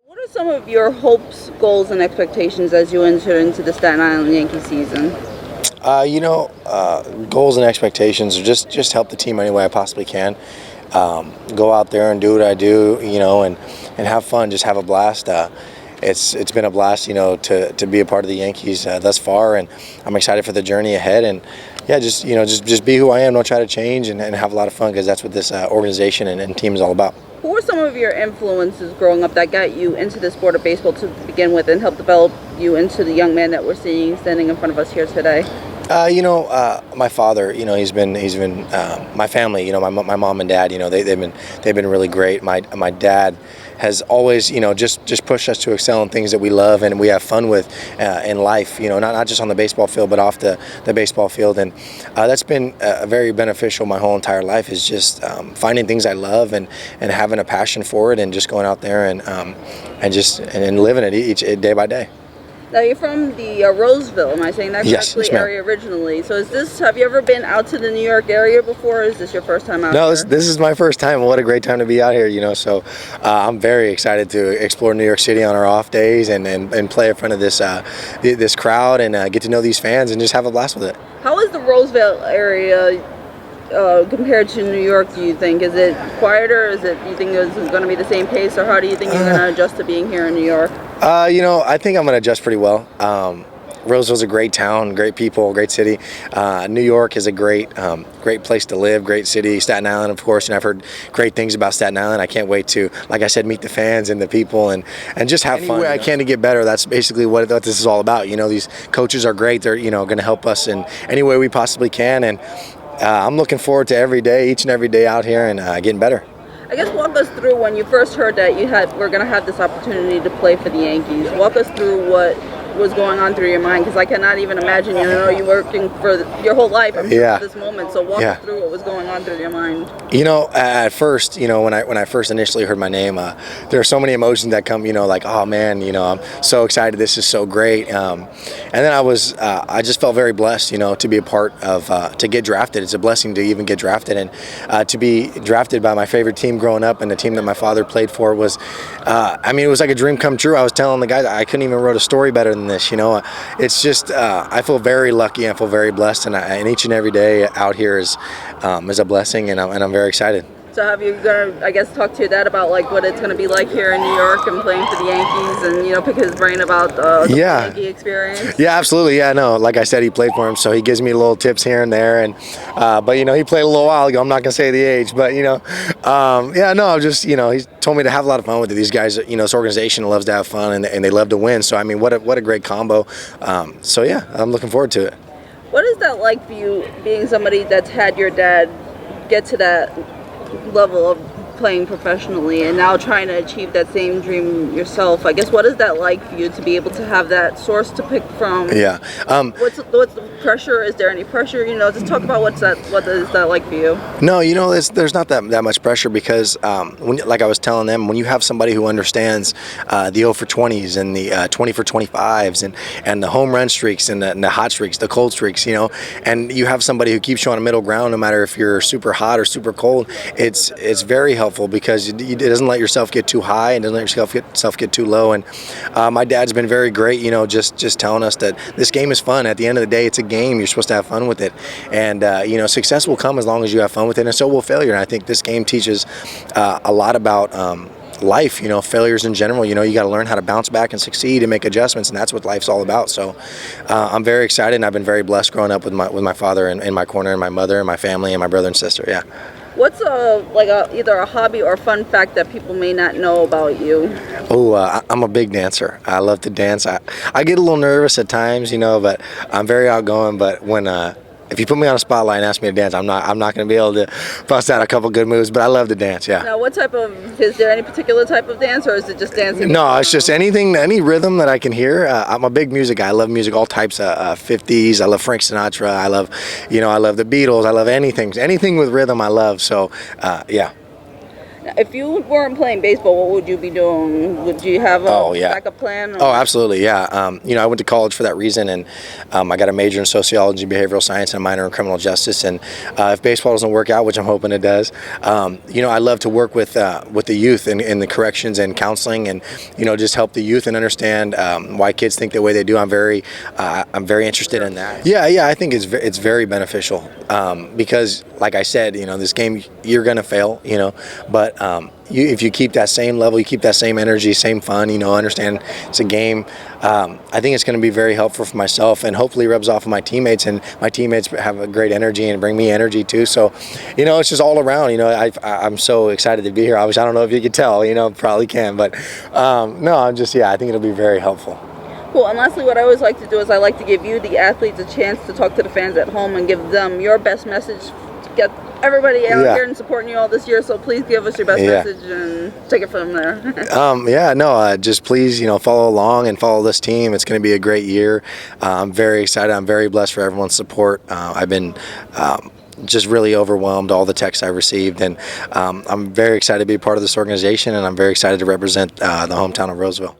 What are some of your hopes, goals, and expectations as you enter into the Staten Island Yankee season? Goals and expectations are just help the team any way I possibly can. Go out there and do what I do, and have fun, just have a blast. It's been a blast, to be a part of the Yankees thus far, and I'm excited for the journey ahead. And yeah, just be who I am. Don't try to change, and have a lot of fun because that's what this organization and team is all about. Who were some of your influences growing up that got you into the sport of baseball to begin with and helped develop you into the young man that we're seeing standing in front of us here today? My father. He's been my family. My mom and dad. They've been really great. My dad has always, just pushed us to excel in things that we love and we have fun with in life. Not just on the baseball field, but off the baseball field, and that's been very beneficial my whole entire life. Is just finding things I love and having a passion for it, and just going out there and living it each day by day. Now you're from the Roseville, am I saying that correctly? Yes, ma'am. Area originally. So have you ever been out to the New York area before, or is this your first time out No, here? this is my first time. What a great time to be out here, So I'm very excited to explore New York City on our off days and play in front of this crowd and get to know these fans and just have a blast with it. How is the Roseville area compared to New York, do you think? Is it quieter? Do you think it's going to be the same pace, or how do you think you're going to adjust to being here in New York? I think I'm going to adjust pretty well. Roseville's a great town, great people, great city. New York is a great place to live, great city. Staten Island, of course, and I've heard great things about Staten Island. I can't wait to, like I said, meet the fans and the people and just have fun. Any way I can to get better. That's basically what this is all about. These coaches are great. They're going to help us in any way we possibly can, and I'm looking forward to each and every day out here and getting better. I guess walk us through when you first heard that we're going to have this opportunity to play for the Yankees. Walk us through what was going on through your mind, because I cannot even imagine, you're working for your whole life for this moment. So walk us through what was going on through your mind. At first, when I first initially heard my name, there are so many emotions that come, like, oh man, I'm so excited, this is so great. And then I just felt very blessed, to be a part of, to get drafted. It's a blessing to even get drafted, and to be drafted by my favorite team growing up, and the team that my father played for was, it was like a dream come true. I was telling the guys I couldn't even wrote a story better than this. It's just I feel very lucky. I feel very blessed, and each and every day out here is a blessing, and I'm very excited. So have you gonna, talk to your dad about what it's gonna be like here in New York and playing for the Yankees, and pick his brain about the Yankee experience? Yeah, absolutely. Yeah, no, like I said, he played for him, so he gives me little tips here and there, and but he played a little while ago. I'm not gonna say the age, but he's told me to have a lot of fun with it. These guys, this organization loves to have fun, and they love to win. So what a great combo. So yeah, I'm looking forward to it. What is that like for you, being somebody that's had your dad get to that level of playing professionally and now trying to achieve that same dream yourself? I guess, what is that like for you to be able to have that source to pick from? Yeah. What's the pressure? Is there any pressure? Just talk about what is that like for you? No, there's not that much pressure, because like I was telling them, when you have somebody who understands the 0 for 20s and the 20 for 25s and the home run streaks and the hot streaks, the cold streaks, and you have somebody who keeps you on a middle ground no matter if you're super hot or super cold, it's very helpful, because it doesn't let yourself get too high and doesn't let yourself get too low. And my dad's been very great, just telling us that this game is fun. At the end of the day, it's a game. You're supposed to have fun with it, and success will come as long as you have fun with it, and so will failure. And I think this game teaches a lot about life, failures in general. You got to learn how to bounce back and succeed and make adjustments, and that's what life's all about. So I'm very excited, and I've been very blessed growing up with my father in my corner, and my mother and my family and my brother and sister. Yeah. What's either a hobby or a fun fact that people may not know about you? I'm a big dancer. I love to dance. I get a little nervous at times, but I'm very outgoing. But when if you put me on a spotlight and ask me to dance, I'm not going to be able to bust out a couple good moves. But I love to dance. Yeah. Now, is there any particular type of dance, or is it just dancing? No, it's just any rhythm that I can hear. I'm a big music guy. I love music, all types of 50s. I love Frank Sinatra. I love the Beatles. I love anything with rhythm. I love. So, yeah. If you weren't playing baseball, what would you be doing? Would you have a backup plan? Oh, absolutely, yeah. I went to college for that reason, and I got a major in sociology, behavioral science, and a minor in criminal justice. And if baseball doesn't work out, which I'm hoping it does, I love to work with the youth in the corrections and counseling, and just help the youth and understand why kids think the way they do. I'm very interested in that. Yeah, I think it's very beneficial because, like I said, this game you're gonna fail, but if you keep that same level, you keep that same energy, same fun, understand it's a game. I think it's going to be very helpful for myself, and hopefully rubs off of my teammates, and my teammates have a great energy and bring me energy too. So, it's just all around. I'm so excited to be here. Obviously, I don't know if you could tell, probably can, but no, I think it'll be very helpful. Cool. And lastly, what I always like to do is I like to give you, the athletes, a chance to talk to the fans at home and give them your best message to get everybody out here and supporting you all this year. So please give us your best message and take it from there. Just please, follow along and follow this team. It's going to be a great year. I'm very excited. I'm very blessed for everyone's support. I've been just really overwhelmed, all the texts I received, and I'm very excited to be part of this organization, and I'm very excited to represent the hometown of Roseville.